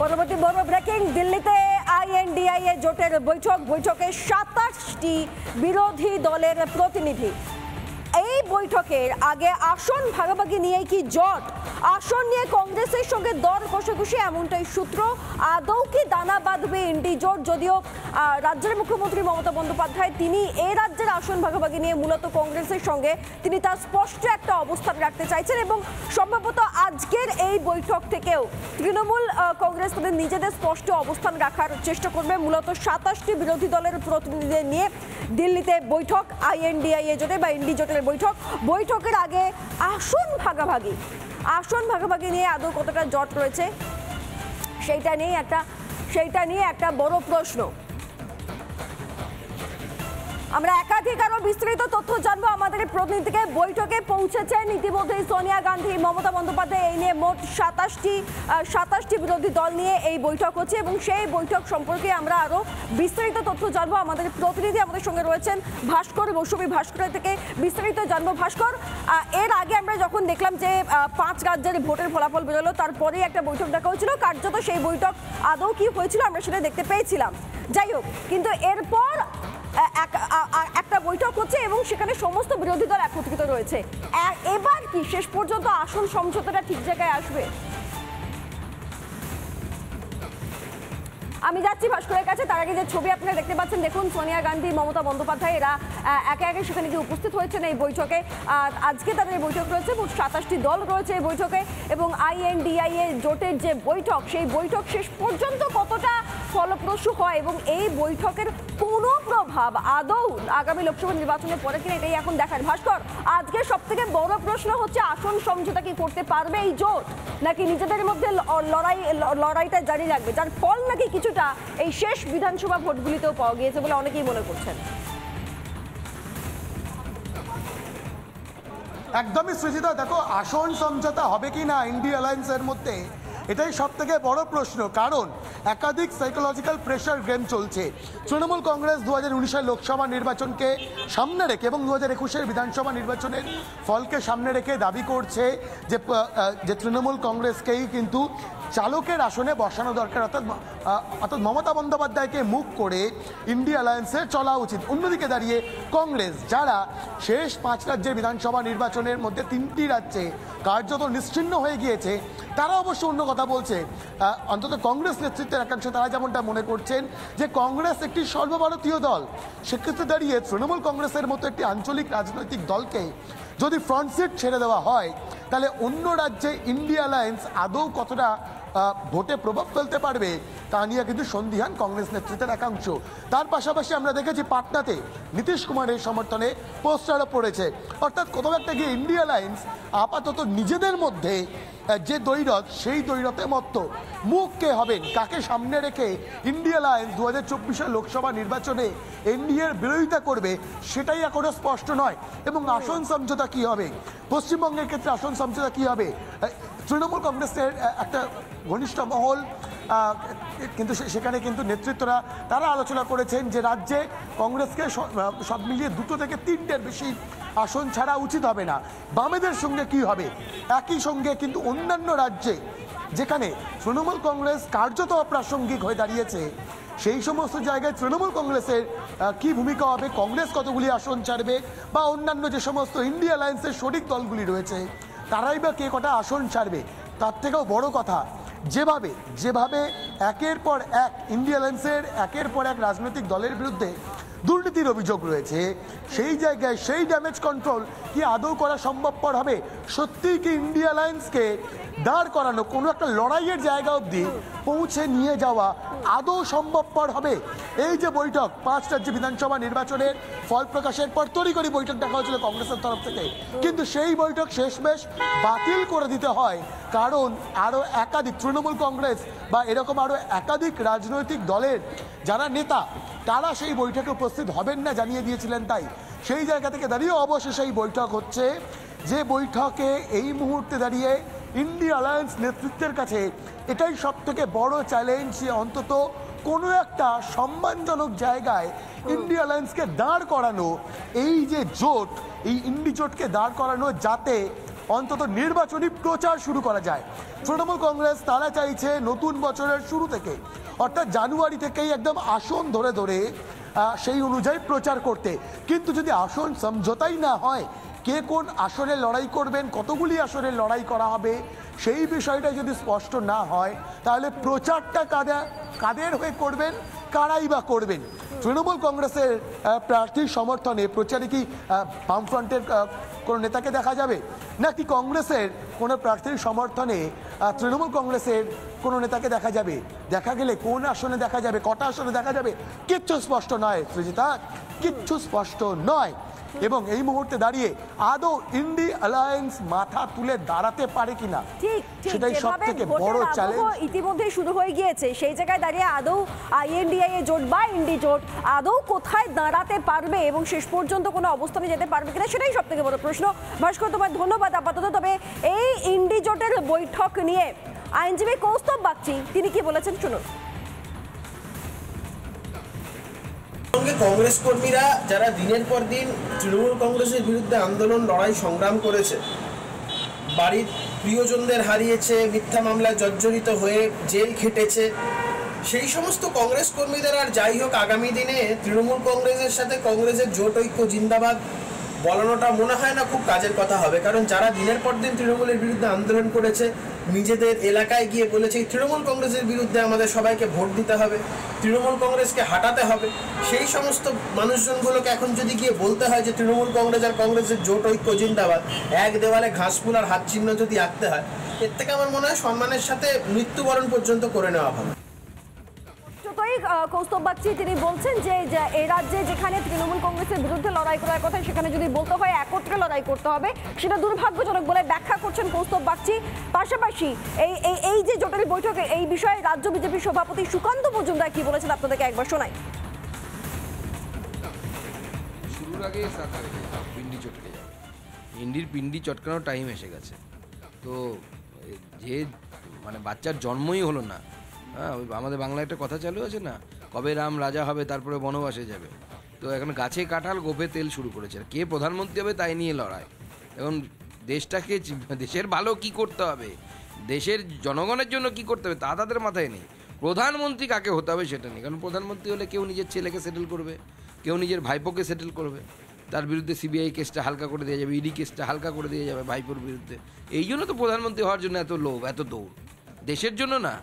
পরবর্তী বড় ব্রেকিং, দিল্লিতে আইএনডিআইএ জোটের বৈঠকে 27টি বিরোধী দলের প্রতিনিধি। এই বৈঠকের আগে আসন ভাগাভাগি নিয়ে কি জট? আসন নিয়ে কংগ্রেসের সঙ্গে দর কষাকষি, এমনটাই সূত্র। আদৌ কি দানা বাঁধবে ইন্ডি জোট? যদিও রাজ্যের মুখ্যমন্ত্রী মমতা বন্দ্যোপাধ্যায় তিনি এই রাজ্যের আসন ভাগাভাগি নিয়ে মূলত কংগ্রেসের সঙ্গে তিনি তার স্পষ্ট একটা অবস্থান রাখতে চাইছেন এবং সম্ভবত আজকের এই বৈঠক থেকেও তৃণমূল কংগ্রেস তাদের নিজেদের স্পষ্ট অবস্থান রাখার চেষ্টা করবে। মূলত 27টি বিরোধী দলের প্রতিনিধিদের নিয়ে দিল্লিতে বৈঠক আইএনডিআইএ জোটে বা ইন্ডি জোটের বৈঠকের আগে আসন ভাগাভাগি নিয়ে আদৌ কতটা জট রয়েছে সেইটা নিয়ে একটা বড় প্রশ্ন। আমরা একাধিক আরো বিস্তারিত তথ্য জানবো আমাদের প্রতিনিধিকে। বৈঠকে পৌঁছেছেন ইতিমধ্যে সোনিয়া গান্ধী, মমতা বন্দ্যোপাধ্যায়। এই নিয়ে মোট 27টি বিরোধী দল নিয়ে এই বৈঠক হচ্ছে এবং সেই বৈঠক সম্পর্কে আমরা আরো বিস্তারিত তথ্য জানবো। আমাদের প্রতিনিধি আমাদের সঙ্গে রয়েছেন ভাস্কর মৌসুমী, ভাস্করের থেকে বিস্তারিত জানবো। ভাস্কর, এর আগে আমরা যখন দেখলাম যে 5 রাজ্যের ভোটের ফলাফল বেরোলো, তারপরেই একটা বৈঠক দেখা হয়েছিল। কার্যত সেই বৈঠক আদৌ কি হয়েছিল আমরা সেটা দেখতে পেয়েছিলাম। যাই হোক, কিন্তু এরপর একটা বৈঠক হচ্ছে এবং সেখানে সমস্ত বিরোধী দল একত্রিত রয়েছে। এবার কি শেষ পর্যন্ত আসন সমঝোতাটা ঠিক জায়গায় আসবে? আমি যাচ্ছি ভাস্করের কাছে। তার আগে যে ছবি আপনারা দেখতে পাচ্ছেন, দেখুন সোনিয়া গান্ধী, মমতা বন্দ্যোপাধ্যায় এরা একে একে সেখানে গিয়ে উপস্থিত হয়েছেন এই বৈঠকে। আজকে তাদের বৈঠক রয়েছে, মোট 27টি দল রয়েছে এই বৈঠকে এবং আইএনডিআইএ জোটের যে বৈঠক, সেই বৈঠক শেষ পর্যন্ত কতটা ফলপ্রসূ হয় এবং এই বৈঠকের কোনো প্রভাব আদৌ আগামী লোকসভা নির্বাচনের পরে কিনা, এটাই এখন দেখার। ভাস্কর, আজকে সব থেকে বড় প্রশ্ন হচ্ছে আসন সমঝোতা কি করতে পারবে এই জোট, নাকি নিজেদের মধ্যে লড়াইটা জারি রাখবে, যার ফল নাকি কিছুটা এই শেষ বিধানসভা ভোটগুলিতেও পাওয়া গিয়েছে বলে অনেকেই মনে করছেন। একদমই সৃজিতা, দেখো আসন সমঝোতা হবে কি না ইন্ডিয়া অ্যালায়েন্সের মধ্যে, এটাই সব থেকে বড় প্রশ্ন। কারণ একাধিক সাইকোলজিক্যাল প্রেশার গেম চলছে। তৃণমূল কংগ্রেস 2019-এর লোকসভা নির্বাচনকে সামনে রেখে এবং 2021-এর বিধানসভা নির্বাচনের ফলকে সামনে রেখে দাবি করছে যে তৃণমূল কংগ্রেসকেই কিন্তু চালকের আসনে বসানো দরকার, অর্থাৎ মমতা বন্দ্যোপাধ্যায়কে মুখ করে ইন্ডিয়া অ্যালায়েন্সের চলা উচিত। অন্যদিকে দাঁড়িয়ে কংগ্রেস, যারা শেষ 5 রাজ্যের বিধানসভা নির্বাচনের মধ্যে 3টি রাজ্যে কার্যত নিশ্চিহ্ন হয়ে গিয়েছে, তারা অবশ্য অন্য কথা বলছে। অন্তত কংগ্রেস নেতৃত্বের একাংশ তারা যেমনটা মনে করছেন যে কংগ্রেস একটি সর্বভারতীয় দল। সেক্ষেত্রে দাঁড়িয়ে তৃণমূল কংগ্রেসের মতো একটি আঞ্চলিক রাজনৈতিক দলকে যদি ফ্রন্ট সিট ছেড়ে দেওয়া হয়, তাহলে অন্য রাজ্যে ইন্ডিয়া অ্যালায়েন্স আদৌ কতটা ভোটে প্রভাব ফেলতে পারবে তা নিয়ে কিন্তু সন্দিহান কংগ্রেস নেতৃত্বের একাংশ। তার পাশাপাশি আমরা দেখেছি পাটনাতে নীতিশ কুমারের সমর্থনে পোস্টারও পড়েছে। অর্থাৎ কোথাও একটা গিয়ে ইন্ডিয়া অ্যালায়েন্স আপাতত নিজেদের মধ্যে যে দ্বৈরথ, সেই দ্বৈরথে মত্ত। মুখ কে হবেন, কাকে সামনে রেখে ইন্ডিয়া অ্যালায়েন্স 2024-এর লোকসভা নির্বাচনে এনডিএর বিরোধিতা করবে, সেটাই এখনো স্পষ্ট নয়। এবং আসন সমঝোতা কি হবে, পশ্চিমবঙ্গের ক্ষেত্রে আসন সমঝোতা কি হবে, তৃণমূল কংগ্রেসের একটা ঘনিষ্ঠ মহল কিন্তু সেখানে কিন্তু নেতৃত্বরা তারা আলোচনা করেছেন যে রাজ্যে কংগ্রেসকে সব মিলিয়ে 2 থেকে 3টের বেশি আসন ছাড়া উচিত হবে না। বামেদের সঙ্গে কি হবে, একই সঙ্গে কিন্তু অন্যান্য রাজ্যে যেখানে তৃণমূল কংগ্রেস কার্যত অপ্রাসঙ্গিক হয়ে দাঁড়িয়েছে, সেই সমস্ত জায়গায় তৃণমূল কংগ্রেসের কি ভূমিকা হবে, কংগ্রেস কতগুলি আসন ছাড়বে, বা অন্যান্য যে সমস্ত ইন্ডিয়া অ্যালায়েন্সের শরিক দলগুলি রয়েছে তারাই বা কে কটা আসন ছাড়বে। তার থেকেও বড় কথা, যেভাবে একের পর এক ইন্ডিয়া অ্যালায়েন্সের একের পর এক রাজনৈতিক দলের বিরুদ্ধে দুর্নীতির অভিযোগ রয়েছে, সেই জায়গায় সেই ড্যামেজ কন্ট্রোল কি আদৌ করা সম্ভবপর হবে? সত্যিই কি ইন্ডিয়া অ্যালায়েন্সকে দাঁড় করানো, কোনো একটা লড়াইয়ের জায়গা অবধি পৌঁছে নিয়ে যাওয়া আদৌ সম্ভবপর হবে? এই যে বৈঠক, 5 রাজ্য বিধানসভা নির্বাচনের ফল প্রকাশের পর তড়িঘড়ি বৈঠক দেখা হয়েছিল কংগ্রেসের তরফ থেকে, কিন্তু সেই বৈঠক শেষমেশ বাতিল করে দিতে হয়। কারণ আরও একাধিক তৃণমূল কংগ্রেস বা এরকম আরও একাধিক রাজনৈতিক দলের যারা নেতা, তারা সেই বৈঠকে উপস্থিত হবেন না জানিয়ে দিয়েছিলেন। তাই সেই জায়গা থেকে দাঁড়িয়ে অবশেষে এই বৈঠক হচ্ছে, যে বৈঠকে এই মুহূর্তে দাঁড়িয়ে ইন্ডিয়া অ্যালায়েন্স নেতৃত্বের কাছে এটাই সব থেকে বড় চ্যালেঞ্জ, যে অন্তত কোনো একটা সম্মানজনক জায়গায় ইন্ডিয়া অ্যালায়েন্সকে দাঁড় করানো, এই যে জোট, এই ইন্ডি জোটকে দাঁড় করানো, যাতে অন্তত নির্বাচনী প্রচার শুরু করা যায়। তৃণমূল কংগ্রেস তারা চাইছে নতুন বছরের শুরু থেকে, অর্থাৎ জানুয়ারি থেকেই একদম আসন ধরে ধরে সেই অনুযায়ী প্রচার করতে। কিন্তু যদি আসন সমঝোতাই না হয়, কে কোন আসনে লড়াই করবেন, কতগুলি আসনে লড়াই করা হবে, সেই বিষয়টা যদি স্পষ্ট না হয়, তাহলে প্রচারটা কাদের হয়ে করবেন, কারাই বা করবেন। তৃণমূল কংগ্রেসের প্রার্থীর সমর্থনে প্রচারে কি বামফ্রন্টের কোনো নেতাকে দেখা যাবে, নাকি কংগ্রেসের কোনো প্রার্থীর সমর্থনে তৃণমূল কংগ্রেসের কোনো নেতাকে দেখা যাবে? দেখা গেলে কোন আসনে দেখা যাবে, কটা আসনে দেখা যাবে, কিচ্ছু স্পষ্ট নয় সৃজিতা, কিচ্ছু স্পষ্ট নয়। এবং এই মুহূর্তে দাঁড়িয়ে আদৌ ইন্ডি অ্যালায়েন্স মাথা তুলে দাঁড়াতে পারে কিনা, সেটাই সবথেকে বড় চ্যালেঞ্জ। ইতিমধ্যে শুরু হয়ে গিয়েছে, সেই জায়গায় দাঁড়িয়ে আদৌ আইএনডিআইএ জোট বা ইন্ডি জোট আদৌ কোথায় দাঁড়াতে পারবে এবং শেষ পর্যন্ত কোনো অবস্থানে যেতে পারবে কিনা, সেটাই সবথেকে বড় প্রশ্ন। ভাস্কর, তোমার ধন্যবাদ আপাতত। তবে এই ইন্ডি জোটের বৈঠক নিয়ে আইনজীবী কৌস্তব বাগচি তিনি কি বলেছেন শুনুন। কংগ্রেস কর্মীরা যারা দিনের পর দিন তৃণমূল কংগ্রেসের বিরুদ্ধে আন্দোলন, লড়াই, সংগ্রাম করেছে, বাড়ির প্রিয়জনদের হারিয়েছে, মিথ্যা মামলায় জর্জরিত হয়ে জেল খেটেছে, সেই সমস্ত কংগ্রেস কর্মীদের আর যাই হোক আগামী দিনে তৃণমূল কংগ্রেসের সাথে কংগ্রেসের জোট ঐক্য জিন্দাবাদ বলানোটা মনে হয় না খুব কাজের কথা হবে। কারণ যারা দিনের পর দিন তৃণমূলের বিরুদ্ধে আন্দোলন করেছে, নিজেদের এলাকায় গিয়ে বলেছে তৃণমূল কংগ্রেসের বিরুদ্ধে আমাদের সবাইকে ভোট দিতে হবে, তৃণমূল কংগ্রেসকে হাঁটাতে হবে, সেই সমস্ত মানুষজনগুলোকে এখন যদি গিয়ে বলতে হয় যে তৃণমূল কংগ্রেস আর কংগ্রেসের জোট ঐক্য জিন্দাবাদ, এক দেওয়ালে ঘাসফুল আর হাত চিহ্ন যদি আঁকতে হয়, এর থেকে আমার মনে হয় সম্মানের সাথে মৃত্যুবরণ পর্যন্ত করে নেওয়া ভালো। কৌস্তব বাগচি তিনি বলছেন যে এই রাজ্যে যেখানে তৃণমূল কংগ্রেসের বিরুদ্ধে লড়াই করার কথা, সেখানে যদি বলতে হয় একত্রে লড়াই করতে হবে, সেটা দুর্ভাগ্যজনক বলে ব্যাখ্যা করছেন কৌস্তব বাগচি। পাশাপাশি এই যে জোটের বৈঠকে এই বিষয়ে রাজ্য বিজেপির সভাপতি সুকান্ত মজুমদার কি বলেছেন আপনাদেরকে একবার শোনাই। শুরুর আগে পিন্ডি চটকে যাবে, ইন্ডির পিন্ডি চটকানোর টাইম এসে গেছে। তো যে মানে বাচ্চার জন্মই হলো না, হ্যাঁ, আমাদের বাংলায় একটা কথা চালু আছে না, কবে রাম রাজা হবে তারপরে বনবাসে যাবে। তো এখন গাছে কাঁঠাল গোপে তেল শুরু করেছে, কে প্রধানমন্ত্রী হবে তাই নিয়ে লড়াই। এখন দেশটাকে, দেশের ভালো কি করতে হবে, দেশের জনগণের জন্য কি করতে হবে তা তাদের মাথায় নেই। প্রধানমন্ত্রী কাকে হতে হবে সেটা নেই, কারণ প্রধানমন্ত্রী হলে কেউ নিজের ছেলেকে সেটেল করবে, কেউ নিজের ভাইপোকে সেটেল করবে, তার বিরুদ্ধে সিবিআই কেসটা হালকা করে দেওয়া যাবে, ইডি কেসটা হালকা করে দেওয়া যাবে ভাইপোর বিরুদ্ধে। এই জন্য তো প্রধানমন্ত্রী হওয়ার জন্য এত লোভ, এত দৌড়, দেশের জন্য না।